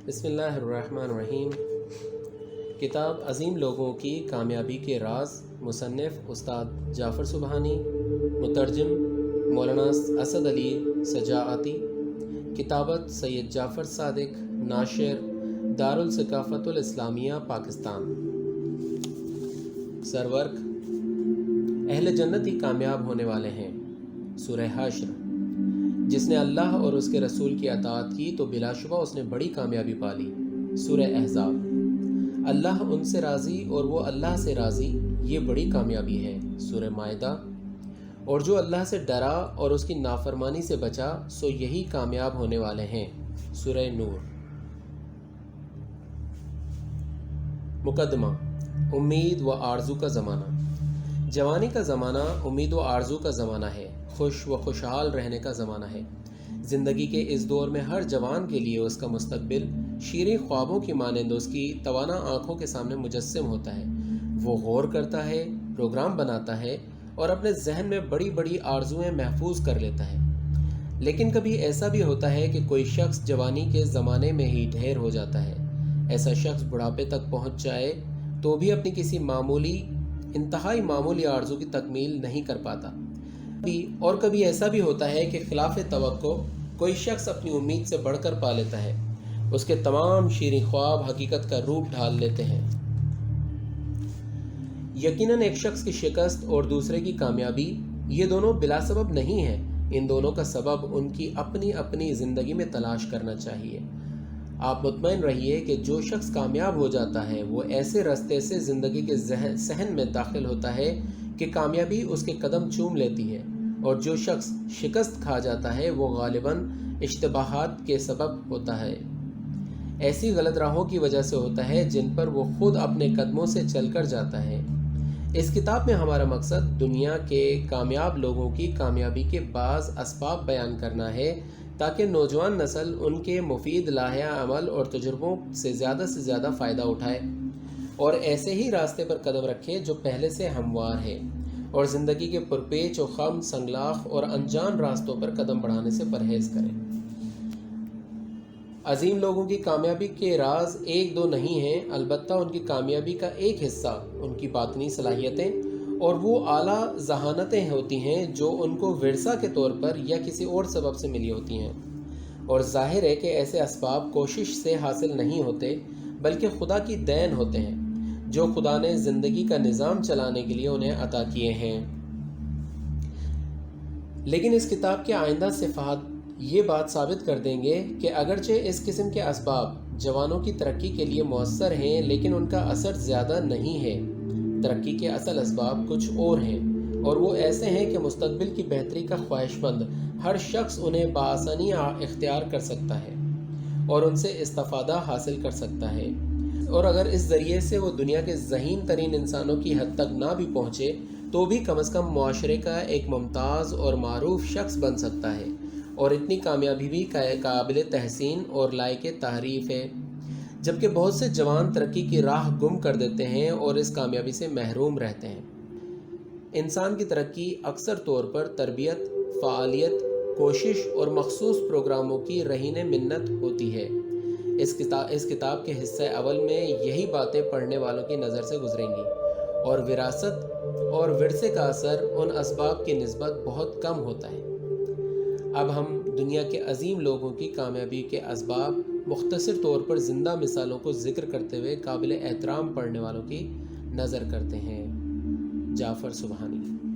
بسم اللہ الرحمن الرحیم۔ کتاب عظیم لوگوں کی کامیابی کے راز، مصنف استاد جعفر سبحانی، مترجم مولانا اسد علی سجاعتی، کتابت سید جعفر صادق، ناشر دارالثقافت الاسلامیہ پاکستان۔ سرورق: اہل جنت ہی کامیاب ہونے والے ہیں۔ سورہ حشر: جس نے اللہ اور اس کے رسول کی اطاعت کی تو بلا شبہ اس نے بڑی کامیابی پالی۔ سورہ احزاب: اللہ ان سے راضی اور وہ اللہ سے راضی، یہ بڑی کامیابی ہے۔ سورہ مائدہ: اور جو اللہ سے ڈرا اور اس کی نافرمانی سے بچا سو یہی کامیاب ہونے والے ہیں۔ سورہ نور۔ مقدمہ: امید و آرزو کا زمانہ۔ جوانی کا زمانہ امید و آرزو کا زمانہ ہے، خوش و خوشحال رہنے کا زمانہ ہے۔ زندگی کے اس دور میں ہر جوان کے لیے اس کا مستقبل شیریں خوابوں کی مانند اس کی توانا آنکھوں کے سامنے مجسم ہوتا ہے۔ وہ غور کرتا ہے، پروگرام بناتا ہے اور اپنے ذہن میں بڑی بڑی آرزوئیں محفوظ کر لیتا ہے۔ لیکن کبھی ایسا بھی ہوتا ہے کہ کوئی شخص جوانی کے زمانے میں ہی ڈھیر ہو جاتا ہے۔ ایسا شخص بڑھاپے تک پہنچ جائے تو بھی اپنی کسی انتہائی معمولی آرزو کی تکمیل نہیں کر پاتا۔ اور کبھی ایسا بھی ہوتا ہے کہ خلاف توقع کوئی شخص اپنی امید سے بڑھ کر پا لیتا ہے، اس کے تمام شیریں خواب حقیقت کا روپ ڈھال لیتے ہیں۔ یقیناً ایک شخص کی شکست اور دوسرے کی کامیابی، یہ دونوں بلا سبب نہیں ہیں۔ ان دونوں کا سبب ان کی اپنی اپنی زندگی میں تلاش کرنا چاہیے۔ آپ مطمئن رہیے کہ جو شخص کامیاب ہو جاتا ہے وہ ایسے راستے سے زندگی کے صحن میں داخل ہوتا ہے کہ کامیابی اس کے قدم چوم لیتی ہے، اور جو شخص شکست کھا جاتا ہے وہ غالباً اشتباہات کے سبب ہوتا ہے، ایسی غلط راہوں کی وجہ سے ہوتا ہے جن پر وہ خود اپنے قدموں سے چل کر جاتا ہے۔ اس کتاب میں ہمارا مقصد دنیا کے کامیاب لوگوں کی کامیابی کے بعض اسباب بیان کرنا ہے تاکہ نوجوان نسل ان کے مفید لاحہ عمل اور تجربوں سے زیادہ فائدہ اٹھائے اور ایسے ہی راستے پر قدم رکھے جو پہلے سے ہموار ہے، اور زندگی کے پرپیچ و خم، سنگلاخ اور انجان راستوں پر قدم بڑھانے سے پرہیز کریں۔ عظیم لوگوں کی کامیابی کے راز ایک دو نہیں ہیں، البتہ ان کی کامیابی کا ایک حصہ ان کی باطنی صلاحیتیں اور وہ اعلیٰ ذہانتیں ہوتی ہیں جو ان کو ورثہ کے طور پر یا کسی اور سبب سے ملی ہوتی ہیں، اور ظاہر ہے کہ ایسے اسباب کوشش سے حاصل نہیں ہوتے بلکہ خدا کی دین ہوتے ہیں جو خدا نے زندگی کا نظام چلانے کے لیے انہیں عطا کیے ہیں۔ لیکن اس کتاب کے آئندہ صفحات یہ بات ثابت کر دیں گے کہ اگرچہ اس قسم کے اسباب جوانوں کی ترقی کے لیے مؤثر ہیں لیکن ان کا اثر زیادہ نہیں ہے۔ ترقی کے اصل اسباب کچھ اور ہیں، اور وہ ایسے ہیں کہ مستقبل کی بہتری کا خواہش مند ہر شخص انہیں بآسانی اختیار کر سکتا ہے اور ان سے استفادہ حاصل کر سکتا ہے، اور اگر اس ذریعے سے وہ دنیا کے ذہین ترین انسانوں کی حد تک نہ بھی پہنچے تو بھی کم از کم معاشرے کا ایک ممتاز اور معروف شخص بن سکتا ہے، اور اتنی کامیابی بھی قابل تحسین اور لائق تعریف ہے، جبکہ بہت سے جوان ترقی کی راہ گم کر دیتے ہیں اور اس کامیابی سے محروم رہتے ہیں۔ انسان کی ترقی اکثر طور پر تربیت، فعالیت، کوشش اور مخصوص پروگراموں کی رہین منت ہوتی ہے۔ اس کتاب کے حصہ اول میں یہی باتیں پڑھنے والوں کی نظر سے گزریں گی، اور وراثت اور ورثے کا اثر ان اسباب کی نسبت بہت کم ہوتا ہے۔ اب ہم دنیا کے عظیم لوگوں کی کامیابی کے اسباب مختصر طور پر زندہ مثالوں کو ذکر کرتے ہوئے قابل احترام پڑھنے والوں کی نظر کرتے ہیں۔ جعفر سبحانی۔